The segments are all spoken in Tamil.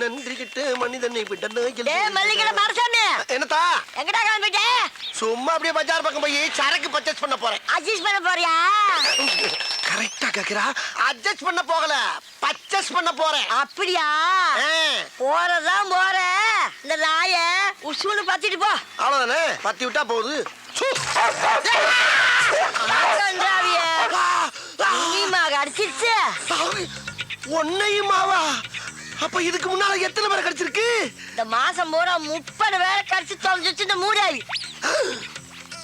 நன்றி கிட்ட மனிதனை விட்டனே. டேய் மல்லிகட மரசாமி. என்னடா? எங்கடா கிளம்பிட்ட? சும்மா அப்படியே பஜார் பக்கம் போய் சரக்கு பர்ச்சேஸ் பண்ண போறேன். அட்ஜஸ்ட் பண்ண போறியா? கரெக்ட்டா கேக்குறா. அட்ஜஸ்ட் பண்ண போகல, பர்ச்சேஸ் பண்ண போறேன். அப்படியா? போறதா போற. இந்த நாய உசுன்னு பத்திட்டு போ. அவ்வளவுதானே, பத்தி விட்டா போகுது. அடிச்சிருச்சு. ஒன்னையுமாவா? அப்ப இதுக்கு முன்னால எத்தனை பேரை கடிச்சிருக்கு? இந்த மாசம் பூரா 30 பேரை கடிச்சு தொலைஞ்சிச்சு இந்த மூடாய்.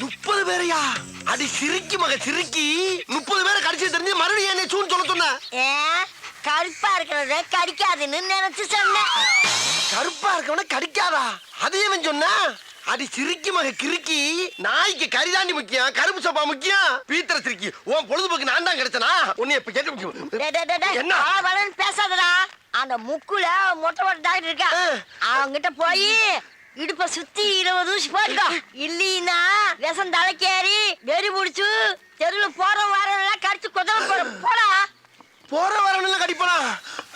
30 பேரையா? அடி சிரிக்கி மக சிரிக்கி. 30 பேரை கடிச்சு தெரிஞ்சு மறுபடியும் என்ன சூன்னு சொல்ல சொன்ன? கருப்பா இருக்கிறத கடிக்காதுன்னு நினைச்சு சொன்னேன். கருப்பா இருக்கவன கடிக்காதா? அதையும் சொன்ன? அடி சிரிக்கி மக கிறுக்கி. நாய்க்கு கரிதாண்டி முக்கியம், கருப்பு சோப்பா முக்கியம். பீத்தர சிரிக்கி. உன் பொழுதுபோக்கு நான் தான் கிடைச்சனா? உன்னை இப்ப கேட்க முக்கியம். என்ன பேசாதடா. அந்த முக்குல மொட்டை மொட்டை டாக்டர் இருக்கா, அவங்கிட்ட போய் இடுப்ப சுத்தி 20 ஊசி போட்டுக்கோ. இல்லீன்னா விஷம் தலைக்கேறி வெறி முடிச்சு தெருவுல போற வாரம் கடிச்சு கொதல போற. போடா. போற வரணும்ல கடிப்பனா?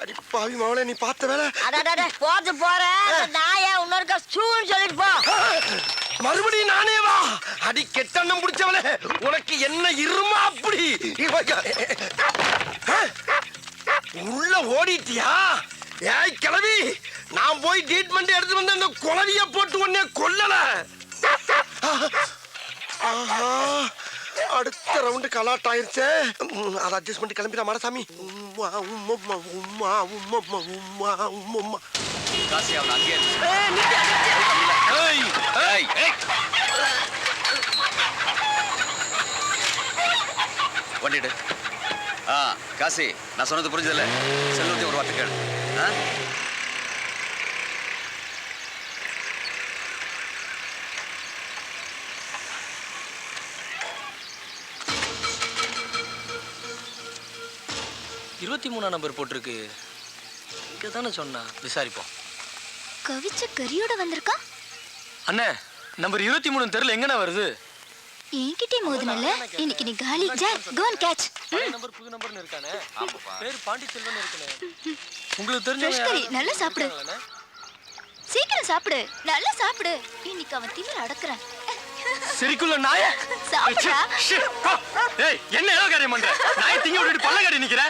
அடி பாவி மவளே, நீ பார்த்த வேலை. அடடட போது போற நாய இன்னொருக்கா சூன்னு சொல்லிட்டு போ. மறுபடியும் நானே வா? அடி கெட்டண்ணம் பிடிச்சவளே, உனக்கு என்ன இருமா அப்படி? உள்ள ஓடிட்டியா? ஏய் கிளவி, நான் போய் ட்ரீட்மெண்ட் எடுத்து வந்து அந்த குளவிய போட்டு உடனே கொல்லல. ஆஹா, அடுத்த ரவுண்டு கலாட் ஆயிருச்சே. அதை அட்ஜஸ்ட் பண்ணி கிளம்பிடா மாடசாமி. வண்டிடு. காசி, நான் சொன்னது புரிஞ்சதில்ல. செல்வத்தை ஒரு வார்த்தை கேளு. இருபத்தி 23ஆம் நம்பர் போட்டிருக்கு. இங்க தானே சொன்னா, விசாரிப்போம். கவிச்ச கரியோட வந்திருக்கா? அண்ணே, நம்பர் 23 தெரியல எங்கண்ணா வருது? என்கிட்டே மோதுனல. இன்னைக்கு நீ காலி. Jack go and catch. Number புது நம்பர்னு இருக்கானே. பேர் பாண்டி செல்வன் இருக்குனே. உங்களுக்கு தெரிஞ்ச கரி நல்லா சாப்பிடு. சீக்கிரம் சாப்பிடு. நல்லா சாப்பிடு. இன்னைக்கு அவன் திமிர அடக்குறான். சரிக்குள்ள நாய. சாப்பிடா. ஏய், என்ன ஏதோ காரியம் பண்ற? நாய திங்க விட்டுட்டு பல்ல கடி நிக்கிற.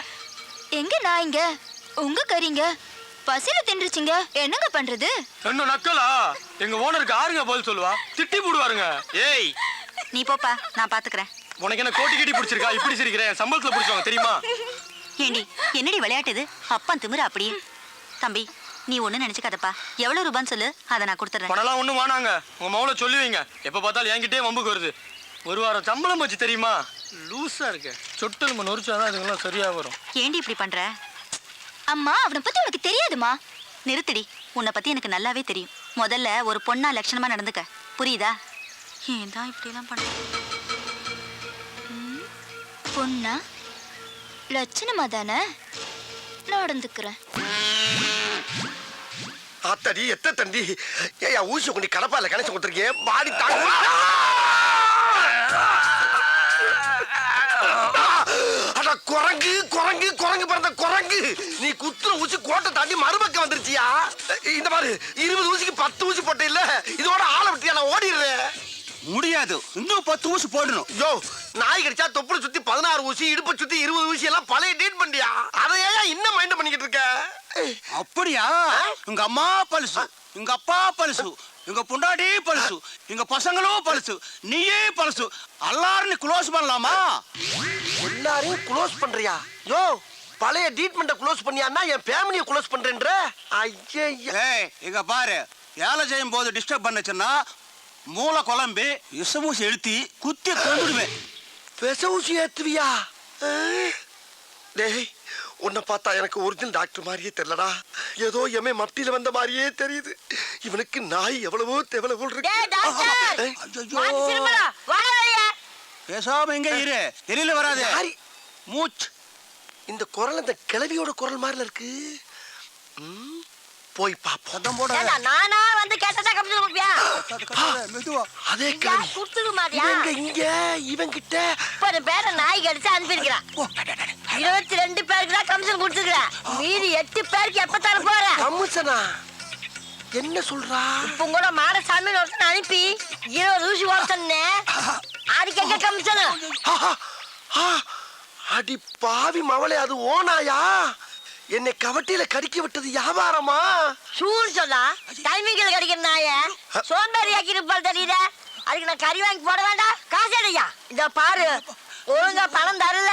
எங்க நாய்ங்க? உங்க கறிங்க பசில தின்றுச்சிங்க. என்னங்க பண்றது? என்ன நக்கலா? எங்க ஓனருக்கு ஆறுங்க பதில் சொல்லுவா. திட்டி போடுவாருங்க. ஏய் நீ போப்பா, நான் பாத்துக்கிறேன். உனக்கு என்ன கோட்டி கட்டி பிடிச்சிருக்கா? இப்படி சிரிக்கிறேன். சம்பளத்துல பிடிச்சவங்க தெரியுமா? ஏண்டி என்னடி விளையாட்டுது? அப்பன் திமிர அப்படியே. தம்பி நீ ஒண்ணு நினைச்சுக்காதப்பா. எவ்வளவு ரூபான்னு சொல்லு, அதை நான் கொடுத்துறேன். பணம்லாம் ஒண்ணும் வேணாங்க. உங்க மவுள சொல்லுவீங்க. எப்ப பார்த்தாலும் என்கிட்டே வம்புக்கு வருது. ஒரு வாரம் சம்பளம் வச்சு தெரியுமா? லூசா இருக்க. சொட்டு நம்ம நொறிச்சாதான் அதுங்கெல்லாம் சரியா வரும். ஏண்டி இப்படி பண்ற? அம்மா, அவனை பத்தி உனக்கு தெரியாதுமா? நிறுத்திடி. உன்னை பத்தி எனக்கு நல்லாவே தெரியும். முதல்ல ஒரு பொண்ணா லட்சணமா நடந்துக்க, புரியுதா? ஏன் தான் இப்படி எல்லாம் பண்ற? பொண்ணா லட்சணமா தானே நடந்துக்கிறேன். ஆத்தடி எத்த தண்டி. ஏயா ஊசி கொண்டு கடப்பால கணச்சு கொடுத்துருக்கேன். பாடி தாங்க. அட குரங்கு குரங்கு குரங்கு பிறந்த குரங்கு. நீ குத்துற ஊசி கோட்டை தாண்டி மறுபக்கம் வந்துருச்சியா? இந்த மாதிரி 20 ஊசிக்கு 10 ஊசி போட்ட இல்ல. இதோட ஆளை விட்டியா? நான் ஓடிடுறேன். முடியாது, இன்னும் 10 ஊசி போடணும். யோ, நாய் கடிச்சா தொப்புளை சுத்தி 16 ஊசி, இடுப்பை சுத்தி 20 ஊசி எல்லாம் பழைய டேட் பண்ணியா? அதையா இன்னும் மைண்ட் பண்ணிக்கிட்டு இருக்க? அப்படியா? உங்க அம்மா பழுசு, உங்க அப்பா பழுசு, உங்க பொண்டாடி பழுசு, எங்க பசங்களும் பழுசு, நீயே பழுசு. எல்லாரும் நீ க்ளோஸ் பண்ணலாமா? எல்லாரையும் க்ளோஸ் பண்றியா? யோ, பழைய ட்ரீட்மெண்ட்டை க்ளோஸ் பண்ணியான்னா என் ஃபேமிலியை க்ளோஸ் பண்றேன்ற? ஐயா, ஏய் இங்க பாரு, வேலை செய்யும் போது டிஸ்டர்ப் பண்ணுச்சுன்னா மூளை குழம்பி விஷமூசி எழுத்தி குத்தி கொண்டுடுவேன். விஷ ஊசி ஏத்துவியா? டேய், உன்னை பார்த்தா எனக்கு ஒரிஜினல் டாக்டர் மாதிரியே தெரியலடா. ஏதோ எமே மத்தியில வந்த மாதிரியே தெரியுது. இவனுக்கு நாய் எவ்வளவோ தேவலவோ இருக்கு. பேசாம எங்க இரு, வெளியில வராது. மூச்சு. இந்த குரல் இந்த கிழவியோட குரல் மாதிரில இருக்கு. போய் பாப்போம். நானா வந்து கேட்டதா கம்ப்ளைண்ட் கொடுப்பியா? அதே கிழவி குடுத்துக்க மாட்டியா? இங்க இவன் கிட்ட 30 பேரை நாய் கடிச்சு அனுப்பியிருக்கிறான். 22 பேருக்கு தான் கமிஷன் கொடுத்துருக்கேன். மீதி 8 பேருக்கு எப்ப தர போற? கமிஷனா? கமிஷனா என்ன சொல்றா? இப்ப கூட மாடசாமி ஒருத்தன் அனுப்பி 20 ஊசி ஓட்டனே அதுக்கு எங்க கமிஷன்? ஆ, அடி பாவி மவளே, அது ஓனாயா? என்னை கவட்டியில கடிக்க விட்டது வியாபாரமா? சூடு சொல்லா டைமிங்கில் கிடைக்கிற நாய சோம்பேறி ஆக்கி இருப்பாள் தெரியுத. அதுக்கு நான் கறி வாங்கி போட வேண்டாம், காசு அடையா. இந்த பாரு, ஒழுங்கா பணம் தரல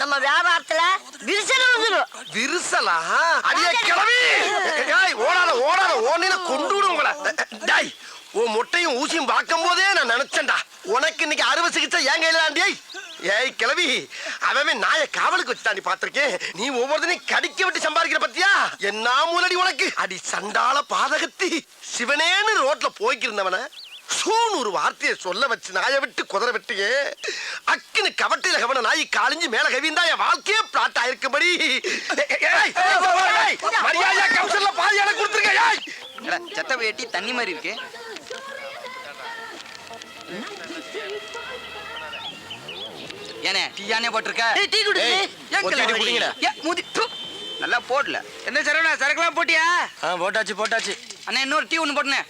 நம்ம வியாபாரத்துல விரிசல் வந்துடும். விரிசலா? அடியே கிளவி! ஏய், ஓடாத ஓடாத, ஓனில கொண்டு விடும் உங்களை. டேய், உன் முட்டையும் ஊசியும் பார்க்கும் போதே நான் நினைச்சேன்டா, உனக்கு இன்னைக்கு அறுவை சிகிச்சை என் கையில தாண்டி. ஏய் கிளவி, அவன் நாயை காவலுக்கு வச்சு தாண்டி பாத்திருக்கேன். நீ ஒவ்வொருத்தனையும் கடிக்க விட்டு சம்பாதிக்கிற பத்தியா? என்ன மூலடி உனக்கு? அடி சண்டால பாதகத்தி, சிவனேன்னு ரோட்ல போய்க்கிருந்தவன சூன்னு ஒரு வார்த்தையை சொல்ல வச்சு நாயை விட்டு குதிரை விட்டியே. அக்குன்னு கவட்டையில கவன நாய் காலிஞ்சு மேல கவிந்தா என் வாழ்க்கையே பிளாட் ஆயிருக்கும்படி. மரியாதையா கமிஷன்ல பாதி எனக்கு கொடுத்துருக்க. சட்டை வேட்டி தண்ணி மாதிரி இருக்கு. ஏனே டீயானே போட்டிருக்க? டீ மூதி நல்லா போடல. என்ன சரவணா, சரக்குலாம் போட்டியா? போட்டாச்சு போட்டாச்சு. அண்ணா இன்னொரு டீ ஒன்று போட்டுனே.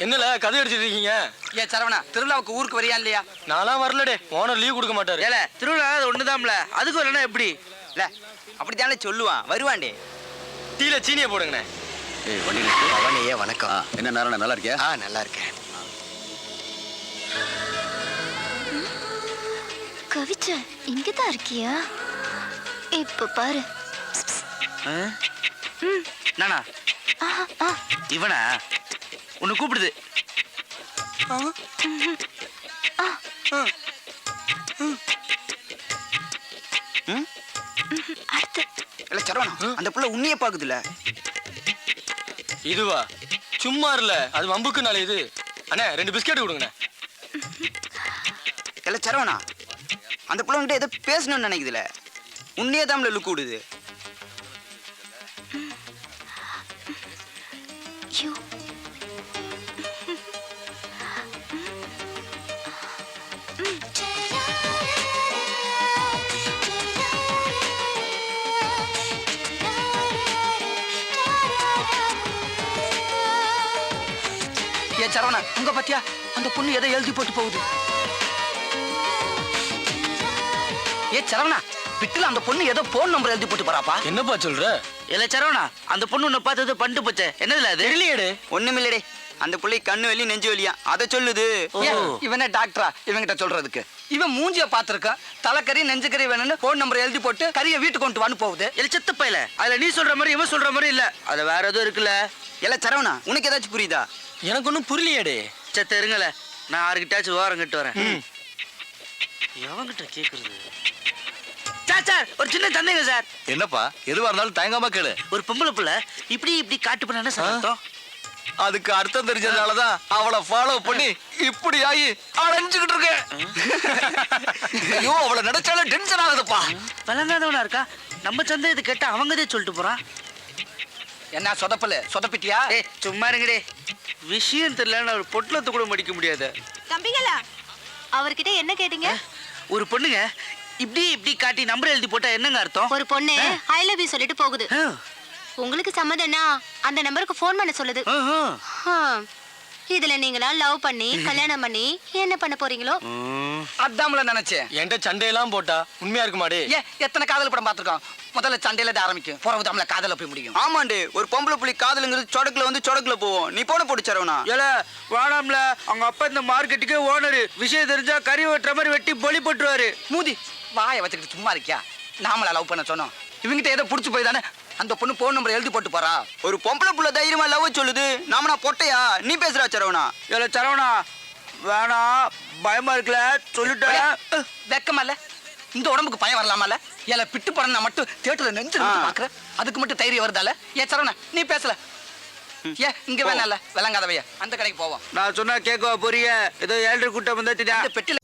என்னல கதை அடிச்சிட்டு இருக்கீங்க? ஏன் சரவணா, திருவிழாவுக்கு ஊருக்கு வரியா இல்லையா? நான்லாம் வரலடே, ஓனர் லீவ் கொடுக்க மாட்டாரு. ஏல திருவிழா ஒண்ணுதான்ல, அதுக்கு வரலன்னா எப்படி? இல்ல அப்படித்தானே சொல்லுவான், வருவான்டே. டீல சீனியை போடுங்கண்ணே. ஏய் வண்டி நிறுத்து. அவனையே வணக்கம். என்ன நாராயணா, நல்லா இருக்கியா? நல்லா இருக்கேன். கவிச்ச இங்கதான் இருக்கியா? இப்ப பாரு. நானா இவனா உன்னை கூப்பிடுது. அடுத்து இல்ல சரவணா, அந்த புள்ள உன்னையே பாக்குதுல. இதுவா? சும்மா இல்ல, அது வம்புக்கு நாளே இது. அண்ணே 2 பிஸ்கெட் கொடுங்கண்ணே. இல்ல சரவணா, அந்த புள்ள உன்கிட்ட ஏதோ பேசணும்னு நினைக்குதுல, உன்னையே தான் லுக்கு விடுது. யூ ஏன் சரவணா, உங்க பத்தியா அந்த பொண்ணு எதை எழுதி போட்டு போகுது? ஏ சரவணா, பிட்டுல அந்த பொண்ணு ஏதோ போன் நம்பர் எழுதி போட்டு போறாப்பா. என்னப்பா சொல்ற? இல்ல சரவணா, அந்த பொண்ணு உன்னை பார்த்தது பண்ணிட்டு போச்சே, என்னதுல அது? தெரியலையேடே. ஒண்ணுமில்லடே, அந்த பிள்ளை கண்ணு வலி நெஞ்சு வலியா அதை சொல்லுது. இவனே டாக்டரா இவங்கிட்ட சொல்றதுக்கு? இவன் மூஞ்சிய பாத்துருக்கான், தலைக்கறி நெஞ்சுக்கறி வேணும்னு போன் நம்பர் எழுதி போட்டு கறியை வீட்டுக்கு கொண்டு வந்து போகுது. இல்ல செத்து பையல, அதுல நீ சொல்ற மாதிரி இவன் சொல்ற மாதிரி இல்ல, அது வேற எதுவும் இருக்குல்ல. இல்ல சரவணா, உனக்கு ஏதாச்சும் புரியுதா? எனக்கு ஒன்றும் புரியலையேடே. செத்த இருங்கல, நான் யாருக்கிட்டாச்சும் ஓரம் கட்டு வரேன். எவங்கிட்ட கேக்குறது? சார் ஒரு சின்ன சந்தேகம் சார். என்னப்பா, எதுவா இருந்தாலும் தயங்காம கேளு. ஒரு பொம்பளை புள்ள இப்படி இப்படி காட்டு பண்ண சார் அர்த்தம்? அதுக்கு அர்த்தம் தெரிஞ்சதுனாலதான் அவளை ஃபாலோ பண்ணி இப்படி ஆகி அலைஞ்சுக்கிட்டு இருக்கேன். ஐயோ, அவளை நினைச்சாலே டென்ஷன் ஆகுதுப்பா. விளங்காதவனா இருக்கா, நம்ம சந்தேகத்தை கேட்டா அவங்கதே சொல்லிட்டு போறான். என்ன சொதப்பல சொதப்பிட்டியா? சும்மா இருங்கடே, விஷயம் தெரியல, ஒரு பொட்டலத்தை கூட மடிக்க முடியாது. தம்பிகளா, அவர்கிட்ட என்ன கேட்டீங்க? ஒரு பொண்ணுங்க இப்படி இப்படி காட்டி நம்பர் எழுதி போட்டா என்னங்க அர்த்தம்? ஒரு பொண்ணு ஐ லவ் யூ சொல்லிட்டு போகுது. உங்களுக்கு சம்மதம்னா அந்த நம்பருக்கு ஃபோன் பண்ண சொல்லுது. இதுல நீங்களா லவ் பண்ணி கல்யாணம் பண்ணி என்ன பண்ண போறீங்களோ? அதான்ல நினைச்சேன். என்கிட்ட சண்டையெல்லாம் போட்டா உண்மையா இருக்குமாடே? ஏன் எத்தனை காதல் படம் பார்த்திருக்கோம்? முதல்ல சண்டையில ஆரம்பிக்கும், பிறகு தாமல காதல போய் முடியும். ஆமாண்டே, ஒரு பொம்பளை புள்ளி காதலுங்கிறது சொடக்குல வந்து சொடக்குல போவோம். நீ போன போட்டு சரவணா. ஏல வாடாம்ல, அவங்க அப்பா இந்த மார்க்கெட்டுக்கே ஓனர், விஷயம் தெரிஞ்சா கறி வெட்டுற மாதிரி வெட்டி பொலி போட்டுருவாரு. மூதி வாயை வச்சுக்கிட்டு சும்மா இருக்கியா? நாமளா லவ் பண்ண சொன்னோம்? இவங்கிட்ட ஏதோ புடிச்சு போய் தானே அந்த பொண்ணு போன் நம்பர் எழுதி போட்டு போறா. ஒரு பொம்பளை புள்ள தைரியமா லவ் சொல்லுது, நாம நான் பொட்டையா? நீ பேசுறா சரவணா. ஏல சரவணா வேணா, பயமா இருக்குல்ல சொல்லிட்டேன். வெக்கமா இல்ல? இந்த உடம்புக்கு பயம் வரலாமல? ஏல பிட்டு படம் நான் மட்டும் தியேட்டர்ல நெஞ்சு பாக்குறேன், அதுக்கு மட்டும் தைரியம் வருதால? ஏ சரவணா நீ பேசல? ஏ இங்க வேணால, விளங்காதவைய அந்த கடைக்கு போவோம். நான் சொன்னா கேட்கவா போறிய? ஏதோ 7 கூட்டம் வந்தாச்சு பெட்டில